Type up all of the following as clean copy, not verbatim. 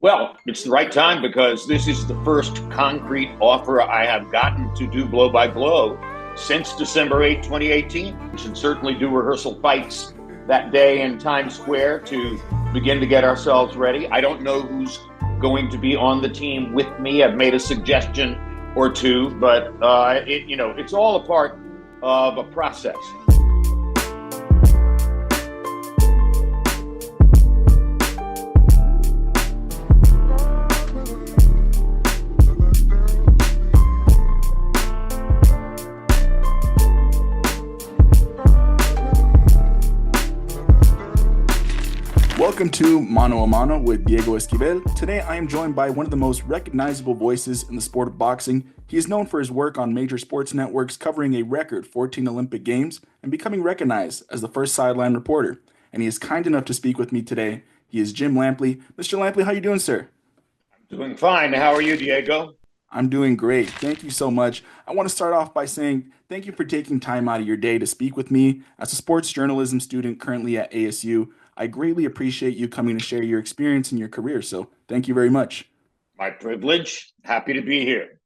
Well, it's the right time because this is the first concrete offer I have gotten to do blow by blow since December 8th, 2018. We should certainly do rehearsal fights that day in Times Square to begin to get ourselves ready. I don't know who's going to be on the team with me. I've made a suggestion or two, but it's all a part of a process. Welcome to Mano a Mano with Diego Esquivel. Today I am joined by one of the most recognizable voices in the sport of boxing. He is known for his work on major sports networks, covering a record 14 Olympic Games and becoming recognized as the first sideline reporter. And he is kind enough to speak with me today. He is Jim Lampley. Mr. Lampley, how are you doing, sir? Doing fine. How are you, Diego? I'm doing great. Thank you so much. I want to start off by saying thank you for taking time out of your day to speak with me. As a sports journalism student currently at ASU, I greatly appreciate you coming to share your experience and your career. So thank you very much. My privilege. Happy to be here.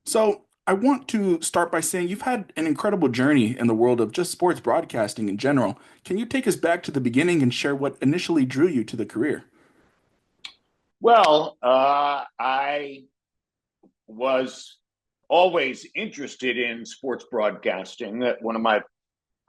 So I want to start by saying you've had an incredible journey in the world of just sports broadcasting in general. Can you take us back to the beginning and share what initially drew you to the career? Well, I was always interested in sports broadcasting. One of my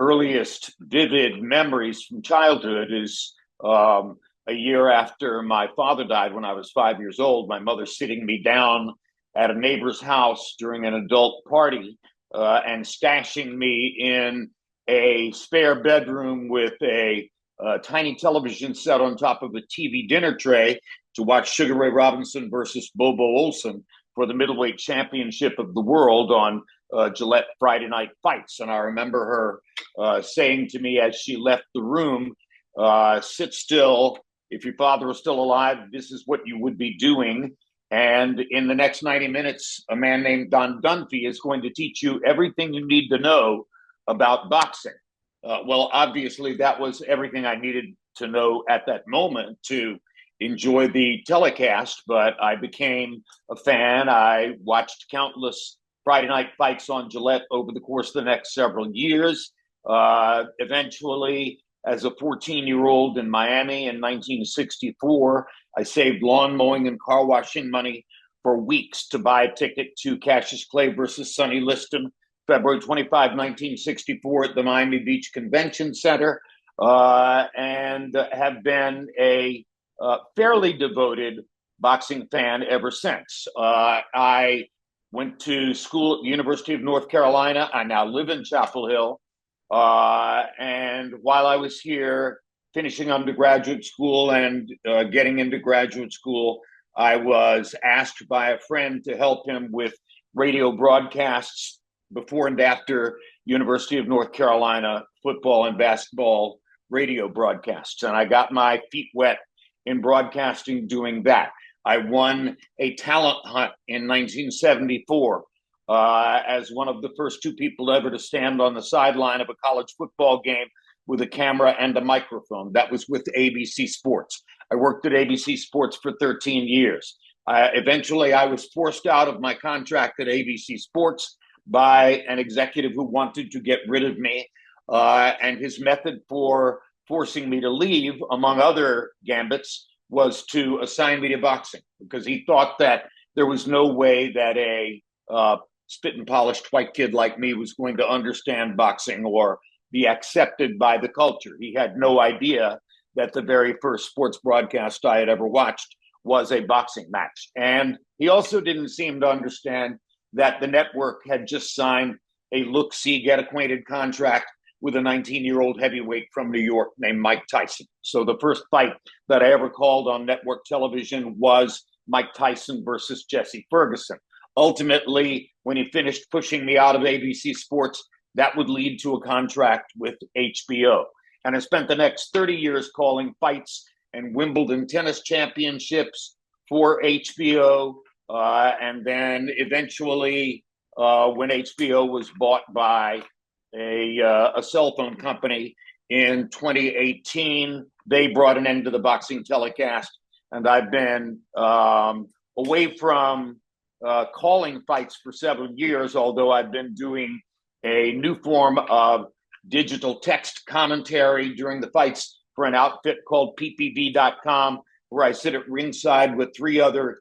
earliest vivid memories from childhood is a year after my father died when I was 5 years old, my mother sitting me down at a neighbor's house during an adult party and stashing me in a spare bedroom with a tiny television set on top of a TV dinner tray to watch Sugar Ray Robinson versus Bobo Olson for the middleweight championship of the world on Gillette Friday Night Fights. And I remember her saying to me as she left the room, sit still. If your father was still alive, this is what you would be doing. And in the next 90 minutes, a man named Don Dunphy is going to teach you everything you need to know about boxing. Well, obviously, that was everything I needed to know at that moment to enjoy the telecast, but I became a fan. I watched countless Friday Night Fights on Gillette over the course of the next several years. Eventually, as a 14-year-old in Miami in 1964, I saved lawn mowing and car washing money for weeks to buy a ticket to Cassius Clay versus Sonny Liston, February 25, 1964 at the Miami Beach Convention Center, and have been a fairly devoted boxing fan ever since. I went to school at the University of North Carolina. I now live in Chapel Hill. And while I was here finishing undergraduate school and getting into graduate school, I was asked by a friend to help him with radio broadcasts before and after University of North Carolina football and basketball radio broadcasts. And I got my feet wet in broadcasting doing that. I won a talent hunt in 1974 as one of the first two people ever to stand on the sideline of a college football game with a camera and a microphone. That was with ABC Sports. I worked at ABC Sports for 13 years. Eventually, I was forced out of my contract at ABC Sports by an executive who wanted to get rid of me. And his method for forcing me to leave, among other gambits, was to assign me to boxing because he thought that there was no way that a spit and polished white kid like me was going to understand boxing or be accepted by the culture. He had no idea that the very first sports broadcast I had ever watched was a boxing match. And he also didn't seem to understand that the network had just signed a look-see, get-acquainted contract with a 19-year-old heavyweight from New York named Mike Tyson. So the first fight that I ever called on network television was Mike Tyson versus Jesse Ferguson. Ultimately, when he finished pushing me out of ABC Sports, that would lead to a contract with HBO. And I spent the next 30 years calling fights and Wimbledon tennis championships for HBO. And then eventually, when HBO was bought by a cell phone company in 2018, they brought an end to the boxing telecast. and I've been away from calling fights for several years, although I've been doing a new form of digital text commentary during the fights for an outfit called ppv.com, where I sit at ringside with three other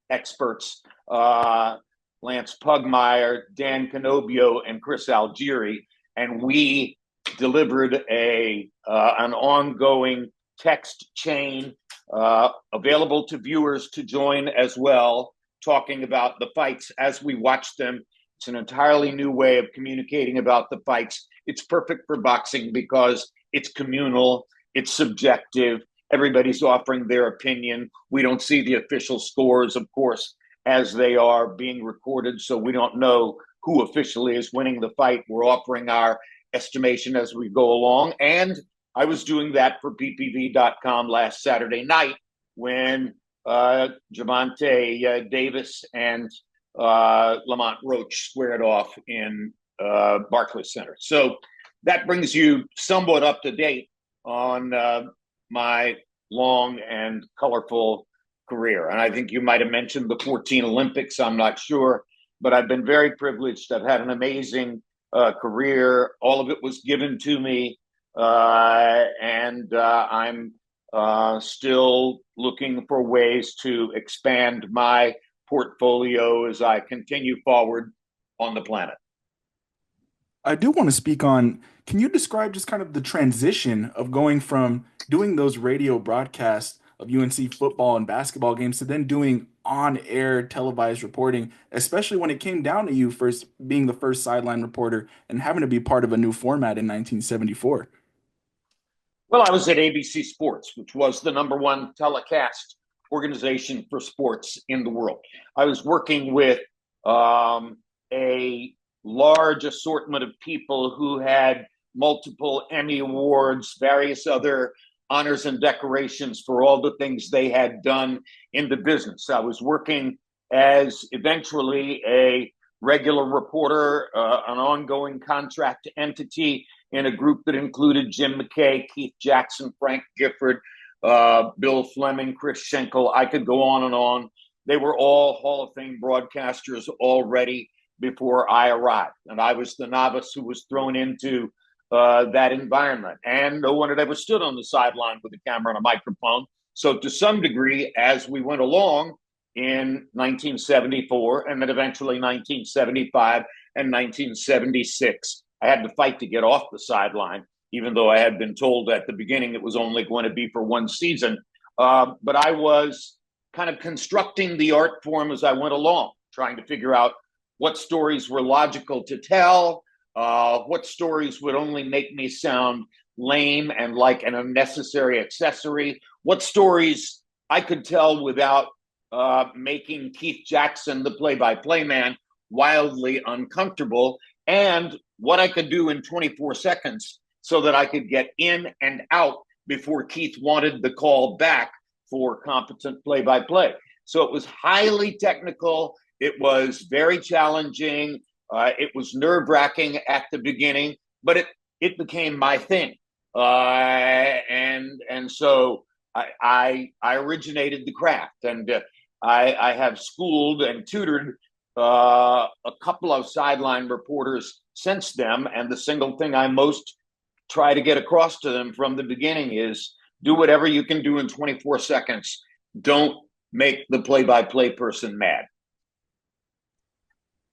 experts, Lance Pugmire, Dan Canobio, and Chris Algieri, and we delivered an ongoing text chain available to viewers to join as well, talking about the fights as we watch them. It's an entirely new way of communicating about the fights. It's perfect for boxing because it's communal, it's subjective. Everybody's offering their opinion. We don't see the official scores, of course, as they are being recorded, so we don't know who officially is winning the fight. We're offering our estimation as we go along. And I was doing that for ppv.com last Saturday night when Javante Davis and Lamont Roach squared off in Barclays Center. So that brings you somewhat up to date on my long and colorful career. And I think you might have mentioned the 14 Olympics. I'm not sure, but I've been very privileged. I've had an amazing career. All of it was given to me. And I'm still looking for ways to expand my portfolio as I continue forward on the planet. I do want to speak on, can you describe just kind of the transition of going from doing those radio broadcasts of UNC football and basketball games to then doing on-air televised reporting, especially when it came down to you first being the first sideline reporter and having to be part of a new format in 1974? Well, I was at ABC Sports, which was the number one telecast organization for sports in the world. I was working with a large assortment of people who had multiple Emmy Awards, various other honors and decorations for all the things they had done in the business. I was working as eventually a regular reporter, an ongoing contract entity in a group that included Jim McKay, Keith Jackson, Frank Gifford, Bill Fleming, Chris Schenkel. I could go on and on. They were all Hall of Fame broadcasters already before I arrived. And I was the novice who was thrown into that environment. And no one had ever stood on the sideline with a camera and a microphone. So to some degree, as we went along in 1974 and then eventually 1975 and 1976, I had to fight to get off the sideline, even though I had been told at the beginning it was only going to be for one season. But I was kind of constructing the art form as I went along, trying to figure out what stories were logical to tell, what stories would only make me sound lame and like an unnecessary accessory, what stories I could tell without making Keith Jackson, the play-by-play man, wildly uncomfortable, and what I could do in 24 seconds so that I could get in and out before Keith wanted the call back for competent play-by-play. So it was highly technical. It was very challenging. It was nerve-wracking at the beginning, but it became my thing. And so I originated the craft, and I have schooled and tutored a couple of sideline reporters since then. And the single thing I most try to get across to them from the beginning is do whatever you can do in 24 seconds. Don't make the play-by-play person mad.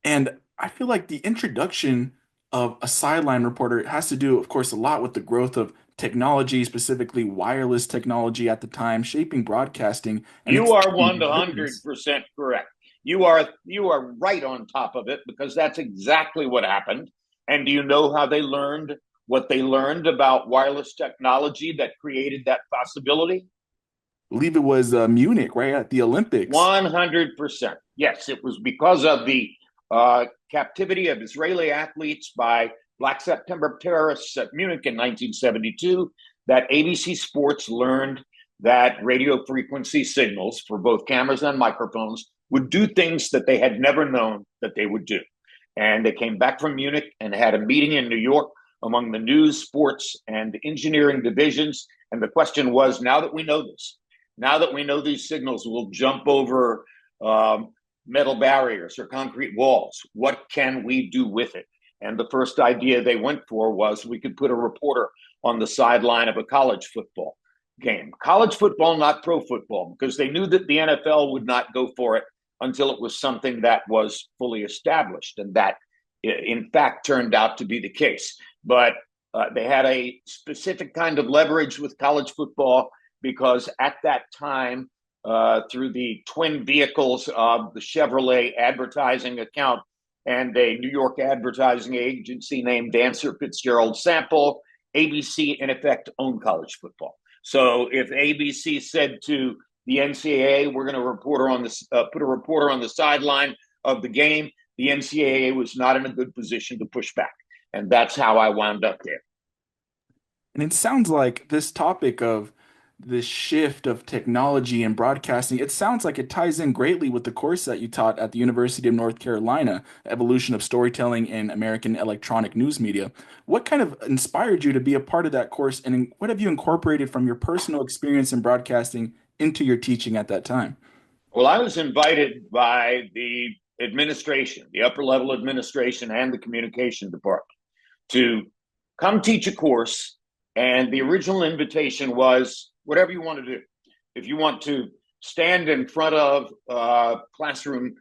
And I feel like the introduction of a sideline reporter has to do, of course, a lot with the growth of technology, specifically wireless technology at the time, shaping broadcasting. And you are 100% correct. You are right on top of it, because that's exactly what happened. And do you know how they learned what they learned about wireless technology that created that possibility? I believe it was Munich, right, at the Olympics. 100%. Yes, it was because of the captivity of Israeli athletes by Black September terrorists at Munich in 1972 that ABC Sports learned that radio frequency signals for both cameras and microphones would do things that they had never known that they would do. And they came back from Munich and had a meeting in New York among the news, sports, and engineering divisions. And the question was, now that we know this, Now that we know these signals will jump over um, metal barriers or concrete walls, what can we do with it? And the first idea they went for was we could put a reporter on the sideline of a college football game. College football, not pro football, because they knew that the NFL would not go for it until it was something that was fully established. And that, in fact, turned out to be the case. But they had a specific kind of leverage with college football because at that time, through the twin vehicles of the Chevrolet advertising account and a New York advertising agency named Dancer Fitzgerald Sample, ABC in effect owned college football. So if ABC said to the NCAA, "We're going to put a reporter on the sideline of the game," the NCAA was not in a good position to push back, and that's how I wound up there. And it sounds like this topic of this shift of technology and broadcasting, it sounds like it ties in greatly with the course that you taught at the University of North Carolina, Evolution of Storytelling in American Electronic News Media. What kind of inspired you to be a part of that course, and what have you incorporated from your personal experience in broadcasting into your teaching at that time? Well, I was invited by the administration, the upper level administration, and the communication department to come teach a course. And the original invitation was whatever you want to do. If you want to stand in front of classroom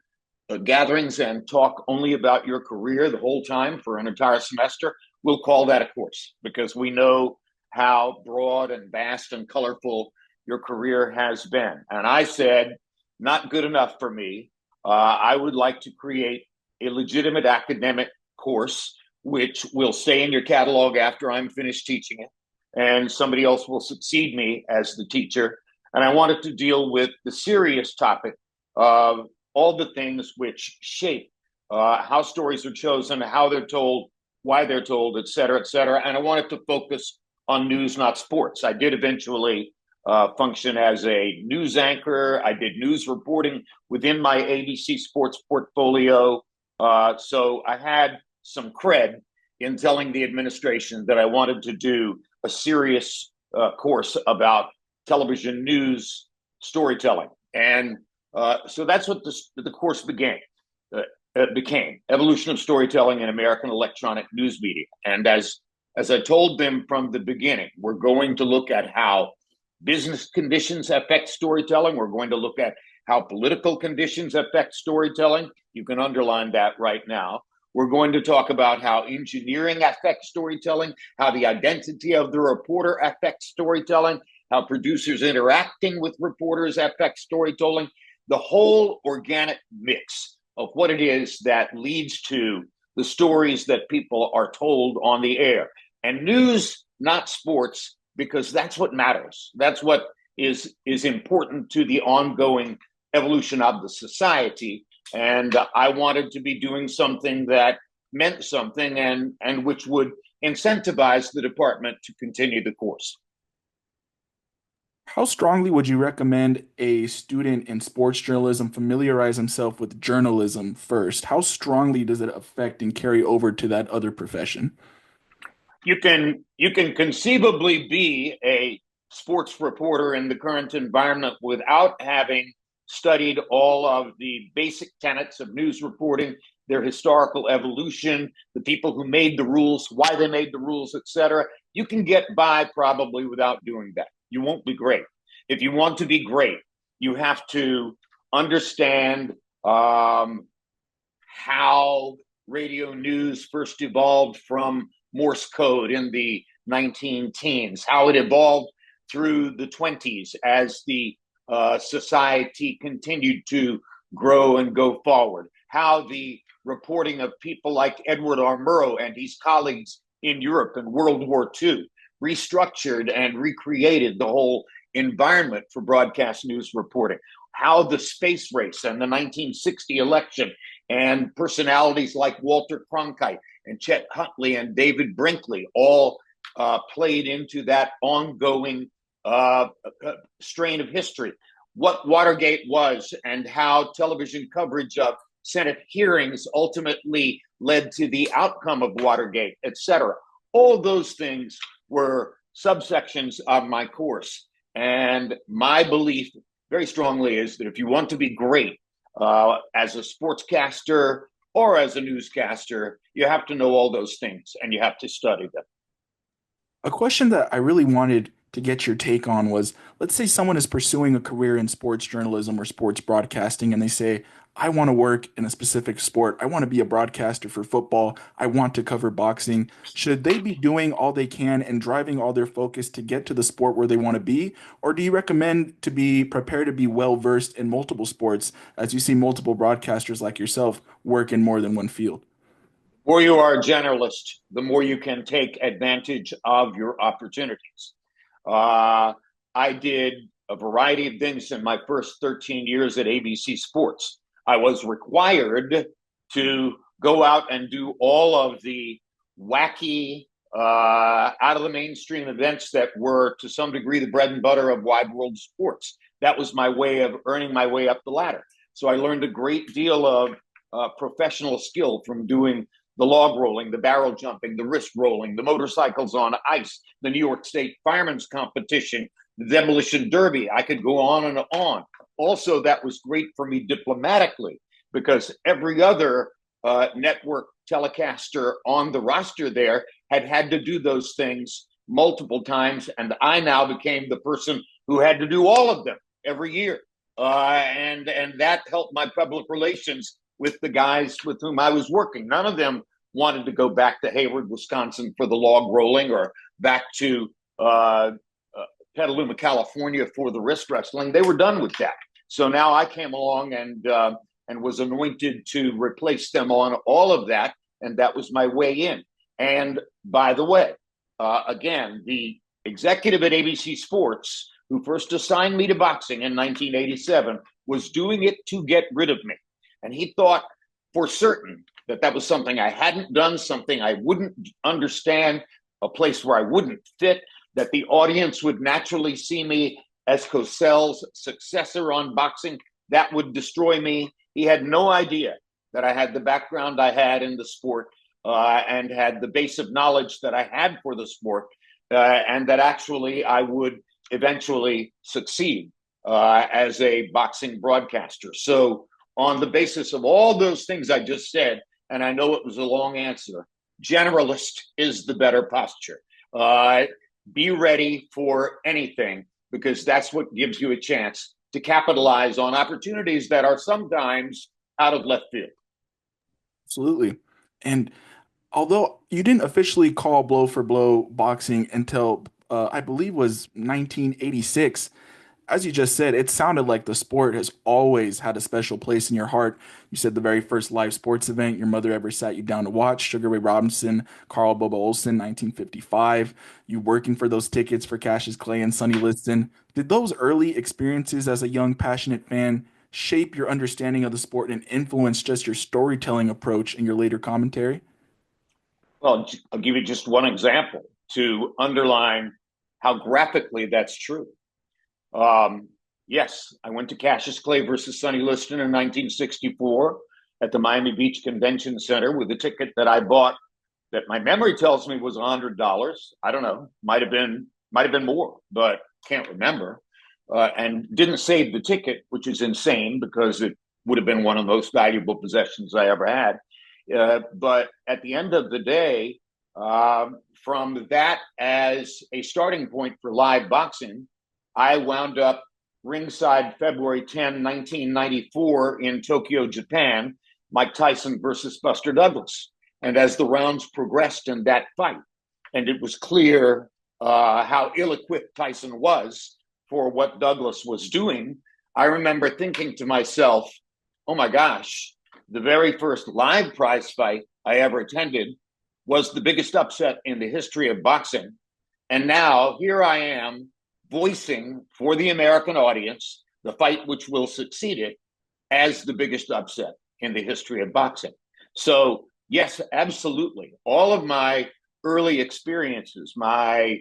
gatherings and talk only about your career the whole time for an entire semester, we'll call that a course because we know how broad and vast and colorful your career has been. And I said, not good enough for me. I would like to create a legitimate academic course which will stay in your catalog after I'm finished teaching it, and somebody else will succeed me as the teacher. And I wanted to deal with the serious topic of all the things which shape how stories are chosen, how they're told, why they're told, et cetera, et cetera. And I wanted to focus on news, not sports. I did eventually function as a news anchor. I did news reporting within my ABC Sports portfolio. So I had some cred in telling the administration that I wanted to do a serious course about television news storytelling. And so that's what the course became Evolution of Storytelling in American Electronic News Media. And as I told them from the beginning, we're going to look at how business conditions affect storytelling. We're going to look at how political conditions affect storytelling. You can underline that right now. We're going to talk about how engineering affects storytelling, how the identity of the reporter affects storytelling, how producers interacting with reporters affects storytelling, the whole organic mix of what it is that leads to the stories that people are told on the air. And news, not sports, because that's what matters. That's what is important to the ongoing evolution of the society. And I wanted to be doing something that meant something and which would incentivize the department to continue the course. How strongly would you recommend a student in sports journalism familiarize himself with journalism first? How strongly does it affect and carry over to that other profession? You can conceivably be a sports reporter in the current environment without having studied all of the basic tenets of news reporting, their historical evolution, the people who made the rules, why they made the rules, etc. You can get by probably without doing that. You won't be great. If you want to be great, you have to understand how radio news first evolved from Morse code in the 19 teens, how it evolved through the 20s as the society continued to grow and go forward, how the reporting of people like Edward R. Murrow and his colleagues in Europe in World War II restructured and recreated the whole environment for broadcast news reporting, how the space race and the 1960 election and personalities like Walter Cronkite and Chet Huntley and David Brinkley all played into that ongoing strain of history. What Watergate was and how television coverage of Senate hearings ultimately led to the outcome of Watergate, et cetera. All those things were subsections of my course. And my belief very strongly is that if you want to be great as a sportscaster or as a newscaster, you have to know all those things and you have to study them. A question that I really wanted to get your take on was, let's say someone is pursuing a career in sports journalism or sports broadcasting, and they say, I want to work in a specific sport. I want to be a broadcaster for football. I want to cover boxing. Should they be doing all they can and driving all their focus to get to the sport where they want to be? Or do you recommend to be prepared to be well versed in multiple sports, as you see multiple broadcasters like yourself work in more than one field? The more you are a generalist, the more you can take advantage of your opportunities. Uh, I did a variety of things in my first 13 years at ABC Sports. I was required to go out and do all of the wacky, out of the mainstream events that were to some degree the bread and butter of wide world sports. That was my way of earning my way up the ladder. So I learned a great deal of professional skill from doing the log rolling, the barrel jumping, the wrist rolling, the motorcycles on ice, the New York State Firemen's Competition, the Demolition Derby. I could go on and on. Also, that was great for me diplomatically because every other network telecaster on the roster there had to do those things multiple times. And I now became the person who had to do all of them every year. And that helped my public relations with the guys with whom I was working. None of them wanted to go back to Hayward, Wisconsin for the log rolling or back to Petaluma, California for the wrist wrestling. They were done with that. So now I came along and was anointed to replace them on all of that. And that was my way in. And by the way, again, the executive at ABC Sports who first assigned me to boxing in 1987 was doing it to get rid of me. And he thought for certain that that was something I hadn't done, something I wouldn't understand, a place where I wouldn't fit, that the audience would naturally see me as Cosell's successor on boxing. That would destroy me. He had no idea that I had the background I had in the sport and had the base of knowledge that I had for the sport, and that actually I would eventually succeed as a boxing broadcaster. So on the basis of all those things I just said, and I know it was a long answer, generalist is the better posture. Be ready for anything because that's what gives you a chance to capitalize on opportunities that are sometimes out of left field. Absolutely. And although you didn't officially call blow for blow boxing until I believe was 1986, as you just said, it sounded like the sport has always had a special place in your heart. You said the very first live sports event your mother ever sat you down to watch, Sugar Ray Robinson, Carl Bobo Olson, 1955. You working for those tickets for Cassius Clay and Sonny Liston. Did those early experiences as a young, passionate fan shape your understanding of the sport and influence just your storytelling approach in your later commentary? Well, I'll give you just one example to underline how graphically that's true. Yes, I went to Cassius Clay versus Sonny Liston in 1964 at the Miami Beach Convention Center with a ticket that I bought that my memory tells me was $100. I don't know, might have been more, but can't remember. And didn't save the ticket, which is insane because it would have been one of the most valuable possessions I ever had. But at the end of the day, from that as a starting point for live boxing, I wound up ringside February 10, 1994 in Tokyo, Japan, Mike Tyson versus Buster Douglas. And as the rounds progressed in that fight, and it was clear how ill-equipped Tyson was for what Douglas was doing, I remember thinking to myself, oh my gosh, the very first live prize fight I ever attended was the biggest upset in the history of boxing. And now here I am voicing for the American audience the fight which will succeed it as the biggest upset in the history of boxing. So, yes, absolutely. All of my early experiences, my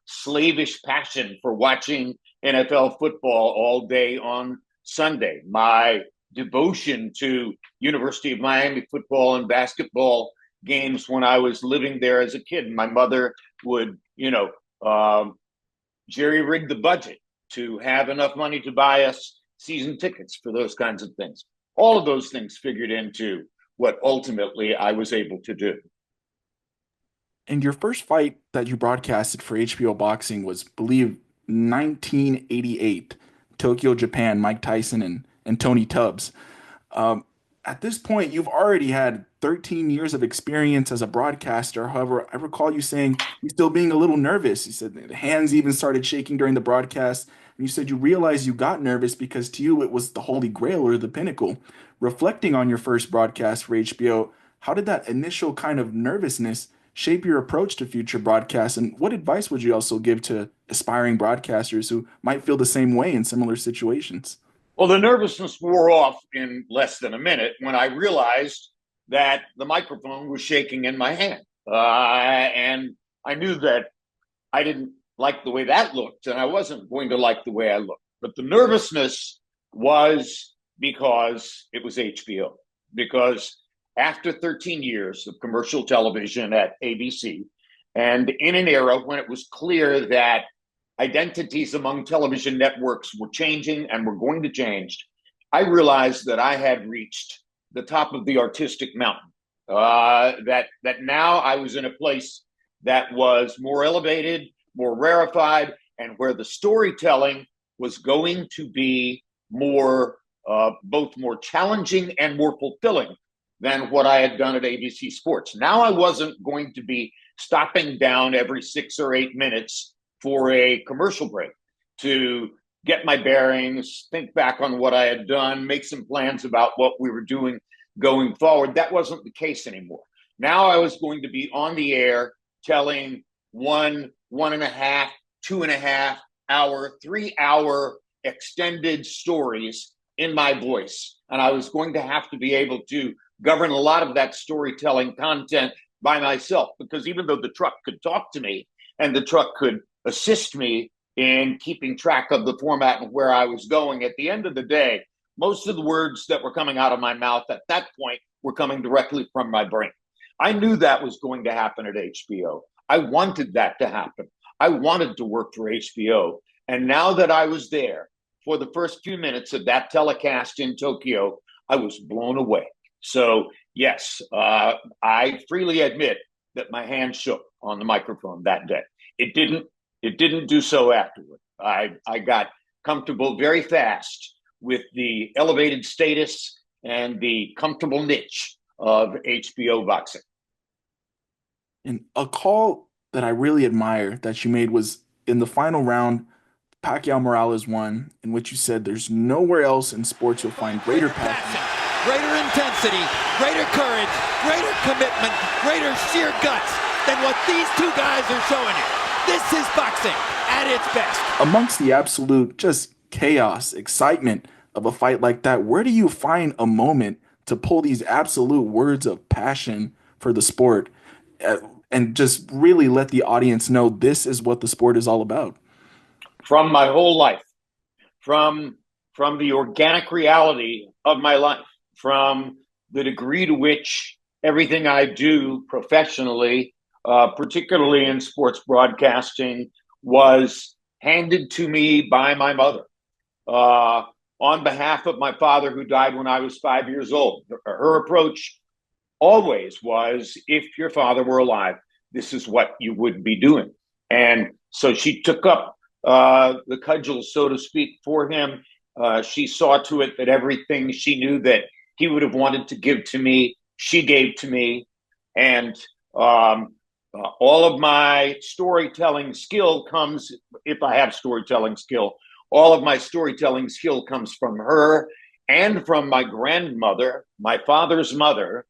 slavish passion for watching NFL football all day on Sunday, my devotion to University of Miami football and basketball games when I was living there as a kid. My mother would, jerry-rigged the budget to have enough money to buy us season tickets for those kinds of things. All of those things figured into what ultimately I was able to do. And your first fight that you broadcasted for HBO Boxing was, believe, 1988, Tokyo, Japan, Mike Tyson and Tony Tubbs. Um, at this point, you've already had 13 years of experience as a broadcaster. However, I recall you saying you're still being a little nervous. You said the hands even started shaking during the broadcast. And you said you realized you got nervous because to you it was the holy grail or the pinnacle. Reflecting on your first broadcast for HBO, how did that initial kind of nervousness shape your approach to future broadcasts? And what advice would you also give to aspiring broadcasters who might feel the same way in similar situations? Well, the nervousness wore off in less than a minute when I realized that the microphone was shaking in my hand. And I knew that I didn't like the way that looked, and I wasn't going to like the way I looked. But the nervousness was because it was HBO. Because after 13 years of commercial television at ABC, and in an era when it was clear that identities among television networks were changing and were going to change, I realized that I had reached the top of the artistic mountain. That now I was in a place that was more elevated, more rarefied, and where the storytelling was going to be more, both more challenging and more fulfilling than what I had done at ABC Sports. Now I wasn't going to be stopping down every 6 or 8 minutes for a commercial break to get my bearings, think back on what I had done, make some plans about what we were doing going forward. That wasn't the case anymore. Now I was going to be on the air telling 1.5, 2.5 hour, 3 hour extended stories in my voice. And I was going to have to be able to govern a lot of that storytelling content by myself, because even though the truck could talk to me and the truck could assist me in keeping track of the format and where I was going, at the end of the day, most of the words that were coming out of my mouth at that point were coming directly from my brain. I knew that was going to happen at HBO. I wanted that to happen. I wanted to work for HBO. And now that I was there for the first few minutes of that telecast in Tokyo, I was blown away. So, yes, I freely admit that my hand shook on the microphone that day. It didn't do so afterward. I got comfortable very fast with the elevated status and the comfortable niche of HBO boxing. And a call that I really admire that you made was in the final round. Pacquiao Morales won, in which you said there's nowhere else in sports you'll find greater passion, greater intensity, greater courage, greater commitment, greater sheer guts than what these two guys are showing you. This is boxing at its best. Amongst the absolute just chaos, excitement of a fight like that, where do you find a moment to pull these absolute words of passion for the sport and just really let the audience know this is what the sport is all about? From my whole life, from the organic reality of my life, from the degree to which everything I do professionally, particularly in sports broadcasting, was handed to me by my mother on behalf of my father, who died when I was 5 years old. Her approach always was, if your father were alive, this is what you would be doing. And so she took up the cudgel, so to speak, for him. She saw to it that everything she knew that he would have wanted to give to me, she gave to me. And all of my storytelling skill comes, if I have storytelling skill, all of my storytelling skill comes from her and from my grandmother, my father's mother,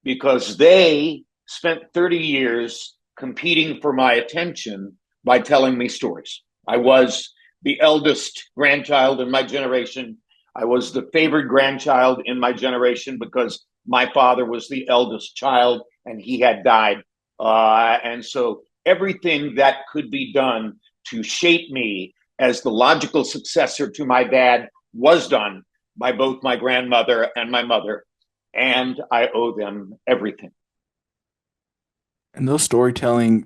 because they spent 30 years competing for my attention by telling me stories. I was the eldest grandchild in my generation. I was the favored grandchild in my generation because my father was the eldest child and he had died. And so everything that could be done to shape me as the logical successor to my dad was done by both my grandmother and my mother. And I owe them everything. And the storytelling,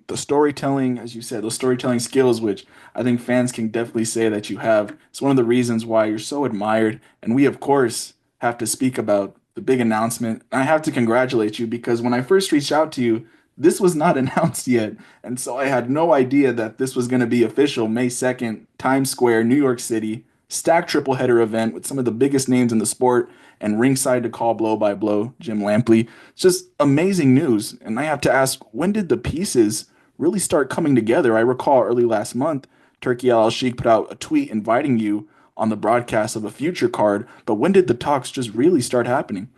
as you said, those storytelling skills, which I think fans can definitely say that you have, it's one of the reasons why you're so admired. And we, of course, have to speak about the big announcement. I have to congratulate you because when I first reached out to you, this was not announced yet. And so I had no idea that this was going to be official May 2nd, Times Square, New York City, stacked triple header event with some of the biggest names in the sport and ringside to call blow by blow, Jim Lampley. It's just amazing news. And I have to ask, when did the pieces really start coming together? I recall early last month, Turkey Al Sheikh put out a tweet inviting you on the broadcast of a future card. But when did the talks just really start happening?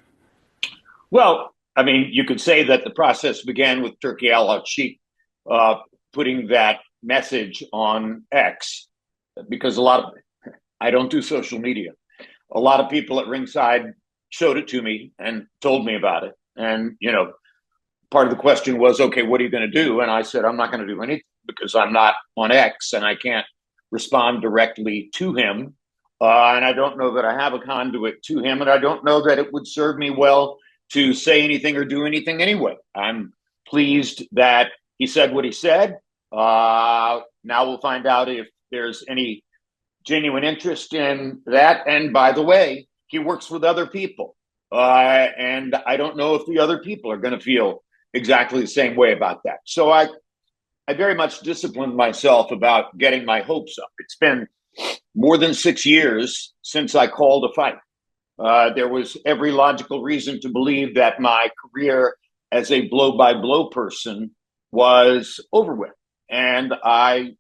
Well, I mean, you could say that the process began with Turkey Al Sheikh uh, putting that message on X because I don't do social media. A lot of people at ringside showed it to me and told me about it. And, part of the question was, okay, what are you going to do? And I said, I'm not going to do anything because I'm not on X and I can't respond directly to him. And I don't know that I have a conduit to him. And I don't know that it would serve me well to say anything or do anything anyway. I'm pleased that he said what he said. Now we'll find out if there's any genuine interest in that. And by the way, he works with other people. And I don't know if the other people are going to feel exactly the same way about that. So I very much disciplined myself about getting my hopes up. It's been more than 6 years since I called a fight. There was every logical reason to believe that my career as a blow by blow person was over with. And I'm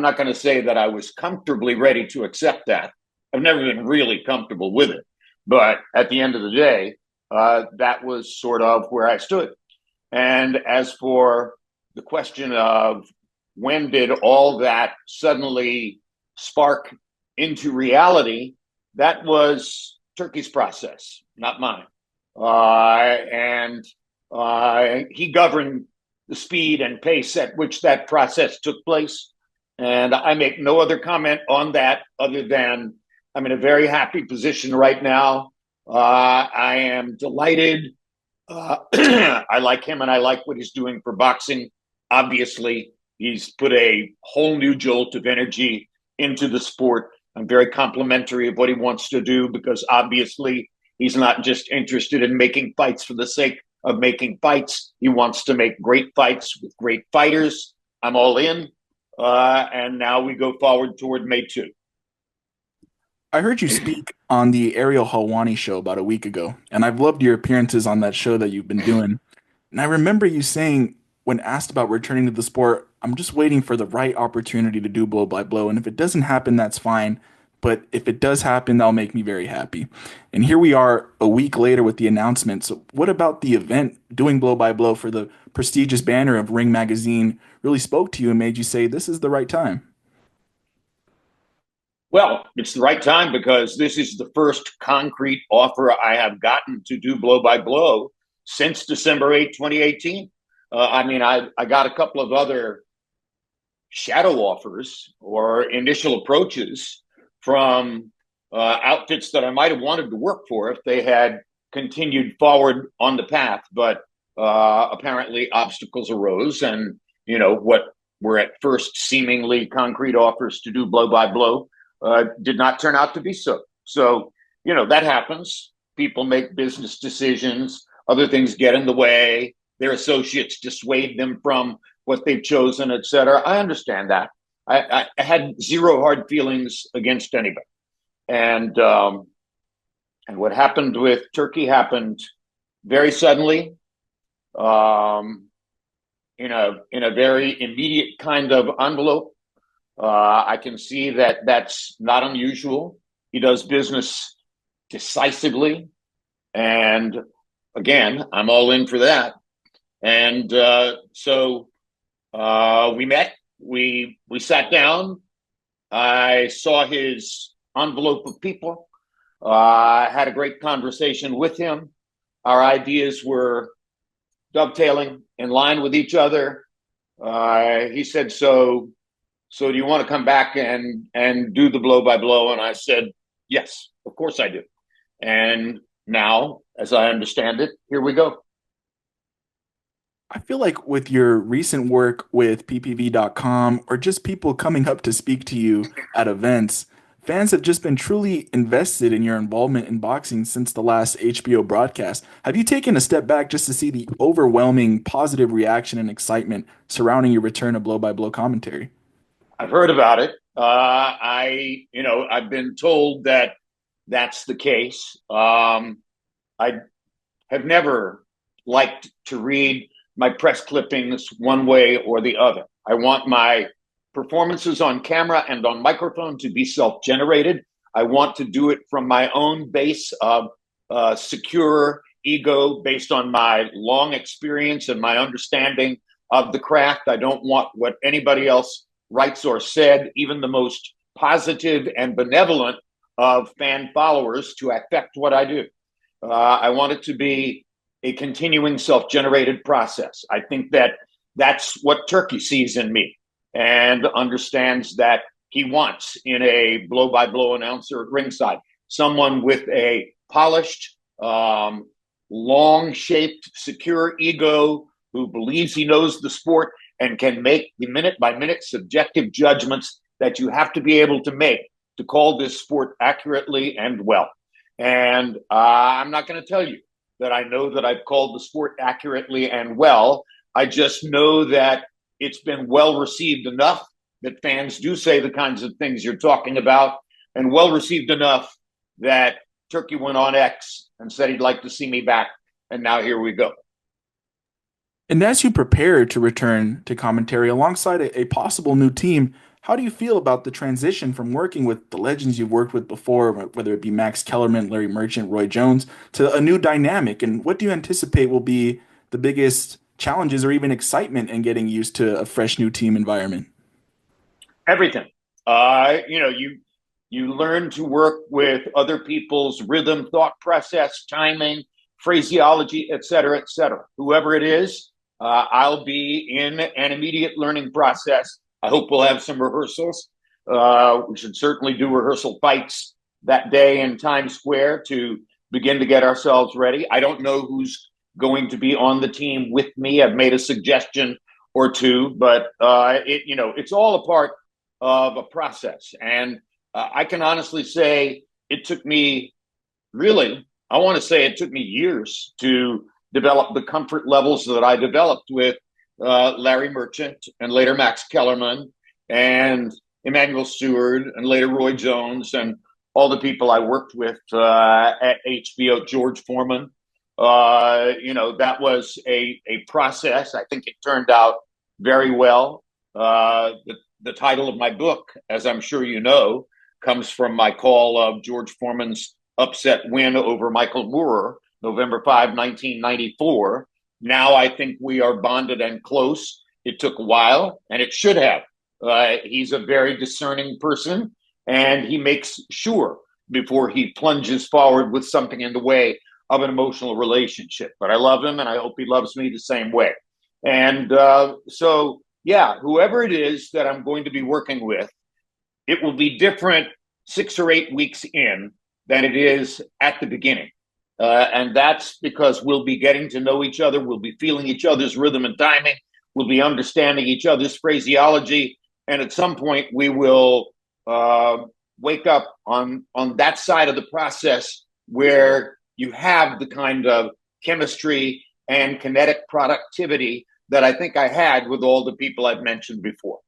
not going to say that I was comfortably ready to accept that. I've never been really comfortable with it. But at the end of the day, that was sort of where I stood. And as for the question of when did all that suddenly spark into reality, that was Turkey's process, not mine. And he governed the speed and pace at which that process took place. And I make no other comment on that other than I'm in a very happy position right now. I am delighted. I like him and I like what he's doing for boxing. Obviously, he's put a whole new jolt of energy into the sport. I'm very complimentary of what he wants to do because obviously he's not just interested in making fights for the sake of making fights. He wants to make great fights with great fighters. I'm all in. And now we go forward toward May 2. I heard you speak on the Ariel Helwani show about a week ago, and I've loved your appearances on that show that you've been doing. And I remember you saying, when asked about returning to the sport, I'm just waiting for the right opportunity to do blow by blow. And if it doesn't happen, that's fine. But if it does happen, that'll make me very happy. And here we are a week later with the announcement. So, what about the event doing blow by blow for the prestigious banner of Ring Magazine really spoke to you and made you say, this is the right time? Well, it's the right time because this is the first concrete offer I have gotten to do blow by blow since December 8th, 2018. I got a couple of other shadow offers or initial approaches from outfits that I might have wanted to work for if they had continued forward on the path. But apparently obstacles arose and, what were at first seemingly concrete offers to do blow by blow did not turn out to be so. So, that happens. People make business decisions, other things get in the way, their associates dissuade them from what they've chosen, et cetera. I understand that. I had zero hard feelings against anybody. And what happened with Turkey happened very suddenly, in a very immediate kind of envelope. I can see that that's not unusual. He does business decisively. And again, I'm all in for that. And so we met, we sat down. I saw his envelope of people. I had a great conversation with him. Our ideas were dovetailing in line with each other. He said, so do you want to come back and do the blow by blow? And I said, yes, of course I do. And now, as I understand it, here we go. I feel like with your recent work with PPV.com or just people coming up to speak to you at events, fans have just been truly invested in your involvement in boxing since the last HBO broadcast. Have you taken a step back just to see the overwhelming positive reaction and excitement surrounding your return to blow by blow commentary? I've heard about it. I've been told that that's the case. I have never liked to read my press clippings one way or the other. I want my performances on camera and on microphone to be self generated. I want to do it from my own base of secure ego based on my long experience and my understanding of the craft. I don't want what anybody else writes or said, even the most positive and benevolent of fan followers, to affect what I do. I want it to be a continuing self-generated process. I think that that's what Turkey sees in me and understands that he wants in a blow-by-blow announcer at ringside, someone with a polished, long-shaped, secure ego who believes he knows the sport and can make the minute-by-minute subjective judgments that you have to be able to make to call this sport accurately and well. And I'm not going to tell you that I know that I've called the sport accurately and well. I just know that it's been well received enough that fans do say the kinds of things you're talking about, and well received enough that Turkey went on X and said he'd like to see me back. And now here we go. And as you prepare to return to commentary alongside a possible new team, how do you feel about the transition from working with the legends you've worked with before, whether it be Max Kellerman, Larry Merchant, Roy Jones, to a new dynamic? And what do you anticipate will be the biggest challenges or even excitement in getting used to a fresh new team environment? Everything. You learn to work with other people's rhythm, thought process, timing, phraseology, et cetera, et cetera. Whoever it is, I'll be in an immediate learning process. I hope we'll have some rehearsals. We should certainly do rehearsal fights that day in Times Square to begin to get ourselves ready. I don't know who's going to be on the team with me. I've made a suggestion or two, but it's all a part of a process. And I can honestly say it took me I want to say it took me years to develop the comfort levels that I developed with Larry Merchant and later Max Kellerman and Emmanuel Stewart and later Roy Jones and all the people I worked with at HBO, George Foreman. That was a process. I think it turned out very well. The title of my book, as I'm sure you know, comes from my call of George Foreman's upset win over Michael Moorer, November 5, 1994. Now I think we are bonded and close. It took a while, and it should have. He's a very discerning person, and he makes sure before he plunges forward with something in the way of an emotional relationship. But I love him, and I hope he loves me the same way. And whoever it is that I'm going to be working with, it will be different 6 or 8 weeks in than it is at the beginning. And that's because we'll be getting to know each other. We'll be feeling each other's rhythm and timing. We'll be understanding each other's phraseology. And at some point, we will wake up on that side of the process where you have the kind of chemistry and kinetic productivity that I think I had with all the people I've mentioned before.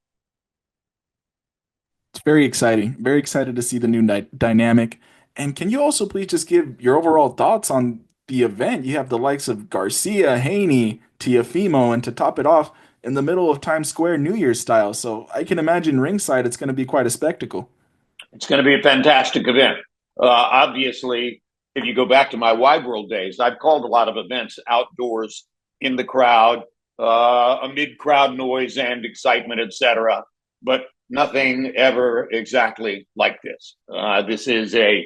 It's very exciting. Very excited to see the new dynamic. And can you also please just give your overall thoughts on the event? You have the likes of Garcia, Haney, Tiafimo, and to top it off, in the middle of Times Square, New Year's style. So I can imagine ringside, it's going to be quite a spectacle. It's going to be a fantastic event. Obviously, if you go back to my Wide World days, I've called a lot of events outdoors in the crowd, amid crowd noise and excitement, etc. But nothing ever exactly like this. This is an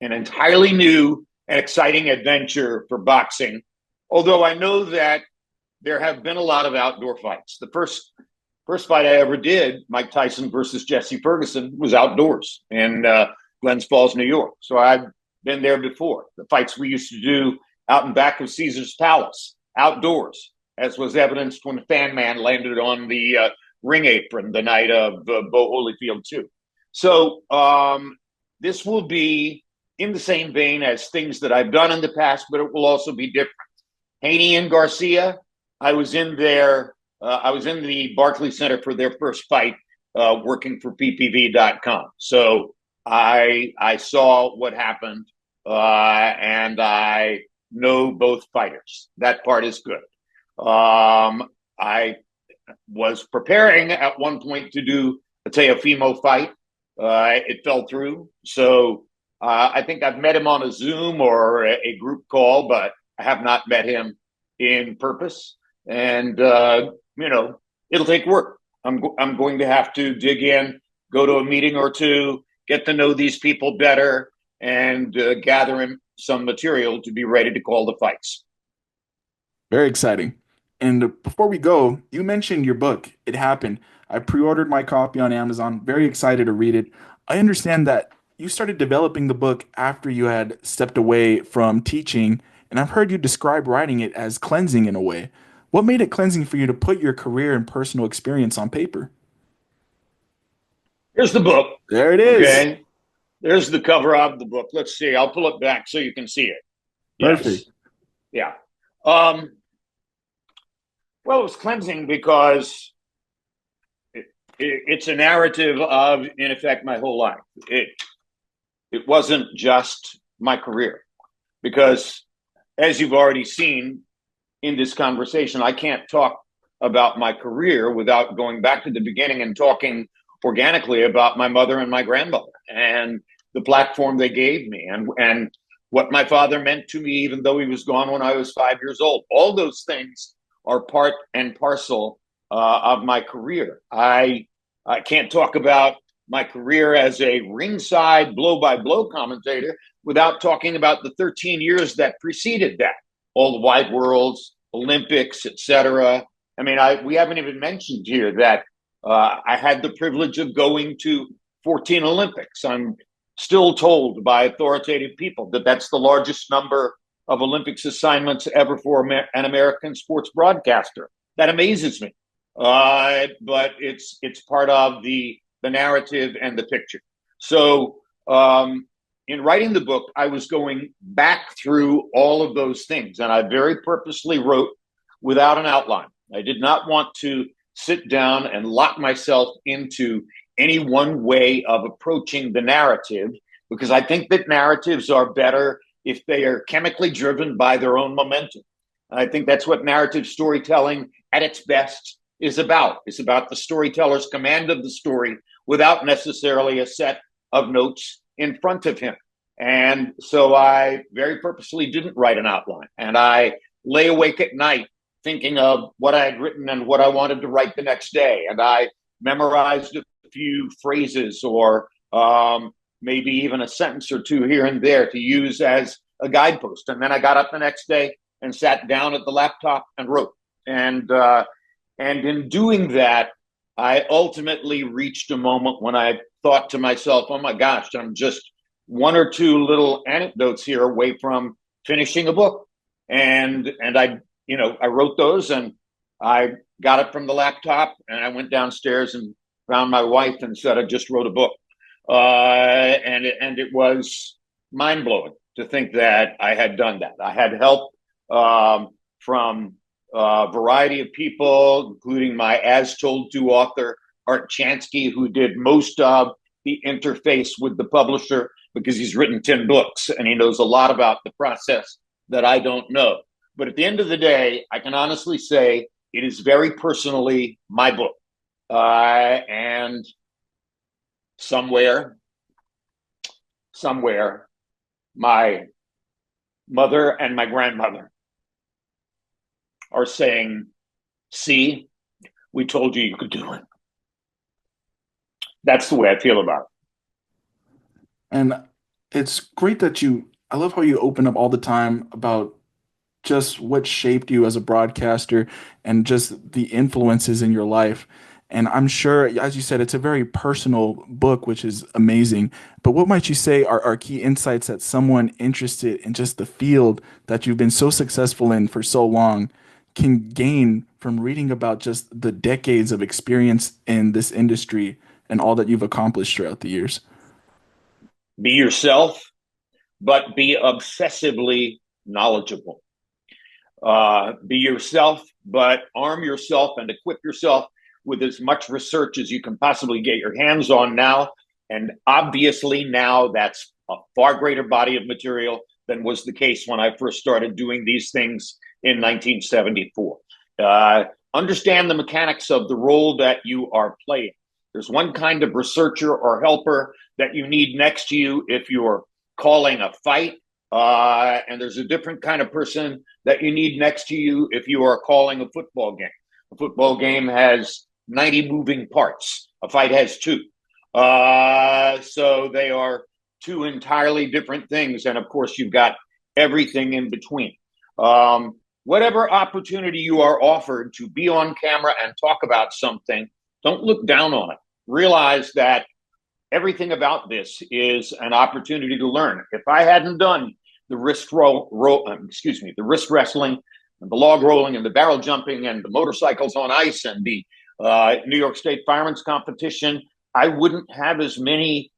entirely new and exciting adventure for boxing. Although I know that there have been a lot of outdoor fights. The first fight I ever did, Mike Tyson versus Jesse Ferguson, was outdoors in Glens Falls, New York. So I've been there before. The fights we used to do out in back of Caesar's Palace outdoors, as was evidenced when the Fan Man landed on the ring apron the night of Bo Holyfield 2. So this will be in the same vein as things that I've done in the past, but it will also be different. Haney and Garcia, I was in there. I was in the Barclays Center for their first fight, working for PPV.com. So I saw what happened, and I know both fighters. That part is good. I was preparing at one point to do a Teofimo fight. It fell through. So I think I've met him on a Zoom or a group call, but I have not met him in purpose. And, it'll take work. I'm going to have to dig in, go to a meeting or two, get to know these people better, and gather in some material to be ready to call the fights. Very exciting. And before we go, you mentioned your book, It Happened. I pre-ordered my copy on Amazon. Very excited to read it. I understand that you started developing the book after you had stepped away from teaching, and I've heard you describe writing it as cleansing in a way. What made it cleansing for you to put your career and personal experience on paper? Here's the book. There it is. Okay. There's the cover of the book. Let's see. I'll pull it back so you can see it. Yes. Perfect. Yeah. Well, it was cleansing because it's a narrative of, in effect, my whole life. It wasn't just my career, because as you've already seen in this conversation, I can't talk about my career without going back to the beginning and talking organically about my mother and my grandmother and the platform they gave me, and what my father meant to me, even though he was gone when I was 5 years old. All those things are part and parcel of my career. I can't talk about my career as a ringside blow-by-blow commentator without talking about the 13 years that preceded that. All the Wide Worlds, Olympics, etc. I mean, we haven't even mentioned here that I had the privilege of going to 14 Olympics. I'm still told by authoritative people that that's the largest number of Olympics assignments ever for an American sports broadcaster. That amazes me, but it's part of the narrative and the picture. So in writing the book, I was going back through all of those things, and I very purposely wrote without an outline. I did not want to sit down and lock myself into any one way of approaching the narrative, because I think that narratives are better if they are chemically driven by their own momentum. I think that's what narrative storytelling at its best is about. It's about the storyteller's command of the story without necessarily a set of notes in front of him. And so I very purposely didn't write an outline. And I lay awake at night thinking of what I had written and what I wanted to write the next day. And I memorized a few phrases or maybe even a sentence or two here and there to use as a guidepost. And then I got up the next day and sat down at the laptop and wrote. And in doing that, I ultimately reached a moment when I thought to myself, oh my gosh, I'm just one or two little anecdotes here away from finishing a book. And I wrote those, and I got up from the laptop and I went downstairs and found my wife and said, I just wrote a book. And it was mind blowing to think that I had done that. I had help from a variety of people, including my As Told To author, Art Chansky, who did most of the interface with the publisher because he's written 10 books and he knows a lot about the process that I don't know. But at the end of the day, I can honestly say it is very personally my book. And somewhere, my mother and my grandmother are saying, see, we told you could do it. That's the way I feel about it. And it's great that I love how you open up all the time about just what shaped you as a broadcaster and just the influences in your life. And I'm sure, as you said, it's a very personal book, which is amazing. But what might you say are key insights that someone interested in just the field that you've been so successful in for so long can gain from reading about just the decades of experience in this industry and all that you've accomplished throughout the years? Be yourself, but be obsessively knowledgeable. Be yourself, but arm yourself and equip yourself with as much research as you can possibly get your hands on now. And obviously, now that's a far greater body of material than was the case when I first started doing these things in 1974. Understand the mechanics of the role that you are playing. There's one kind of researcher or helper that you need next to you if you're calling a fight. And there's a different kind of person that you need next to you if you are calling a football game. A football game has 90 moving parts. A fight has two. So they are two entirely different things. And of course, you've got everything in between. Whatever opportunity you are offered to be on camera and talk about something, don't look down on it. Realize that everything about this is an opportunity to learn. If I hadn't done the wrist the wrist wrestling, and the log rolling, and the barrel jumping, and the motorcycles on ice, and the New York State Firemen's Competition, I wouldn't have as many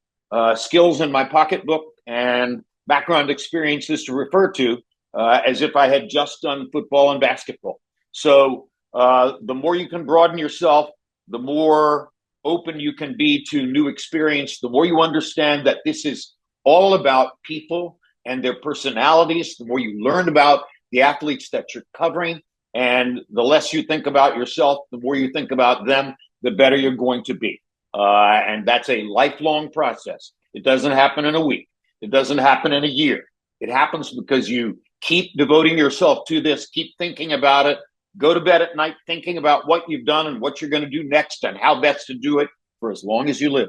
skills in my pocketbook and background experiences to refer to as if I had just done football and basketball. So the more you can broaden yourself, the more open you can be to new experience, the more you understand that this is all about people and their personalities, the more you learn about the athletes that you're covering, and the less you think about yourself, the more you think about them, the better you're going to be. And that's a lifelong process. It doesn't happen in a week. It doesn't happen in a year. It happens because you keep devoting yourself to this, keep thinking about it, go to bed at night thinking about what you've done and what you're going to do next and how best to do it for as long as you live.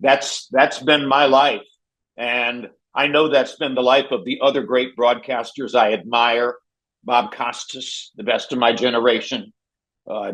That's been my life. And I know that's been the life of the other great broadcasters I admire. Bob Costas, the best of my generation.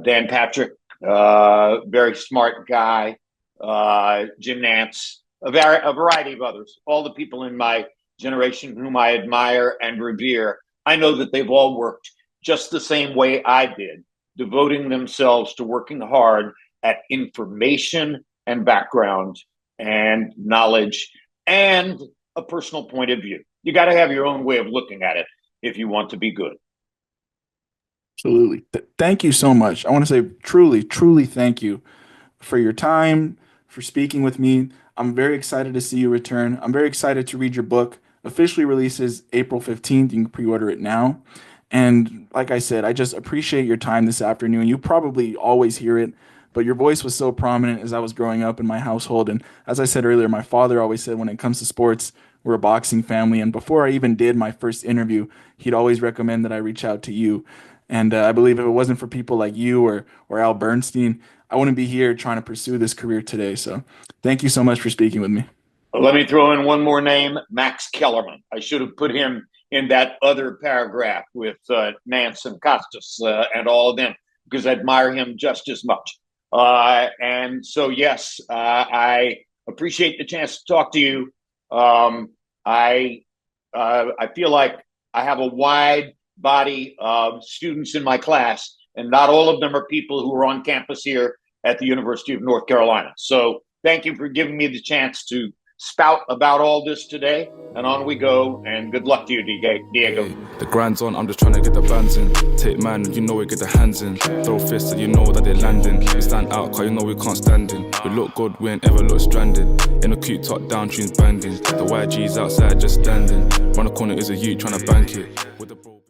Dan Patrick, very smart guy. Jim Nantz, a variety of others. All the people in my generation whom I admire and revere. I know that they've all worked just the same way I did, devoting themselves to working hard at information and background and knowledge and a personal point of view. You got to have your own way of looking at it if you want to be good. Absolutely. Thank you so much. I want to say truly, truly thank you for your time, for speaking with me. I'm very excited to see you return. I'm very excited to read your book. Officially releases April 15th. You can pre-order it now. And like I said, I just appreciate your time this afternoon. You probably always hear it, but your voice was so prominent as I was growing up in my household. And as I said earlier, my father always said when it comes to sports, we're a boxing family. And before I even did my first interview, he'd always recommend that I reach out to you. And I believe if it wasn't for people like you or Al Bernstein, I wouldn't be here trying to pursue this career today. So thank you so much for speaking with me. Let me throw in one more name, Max Kellerman. I should have put him in that other paragraph with Nance and Costas and all of them, because I admire him just as much. And so, yes, I appreciate the chance to talk to you. I feel like I have a wide body of students in my class, and not all of them are people who are on campus here at the University of North Carolina. So thank you for giving me the chance to spout about all this today, and on we go, and good luck to you, Diego. The grind's on, I'm just trying to get the bands in. Take man, you know we get the hands in. Throw fists so you know that they're landing. We stand out cause you know we can't stand in. We look good, we ain't ever look stranded. In a cute top down, tunes banging. The YG's outside just standing. Round the corner is a youth trying to bank it. With the bro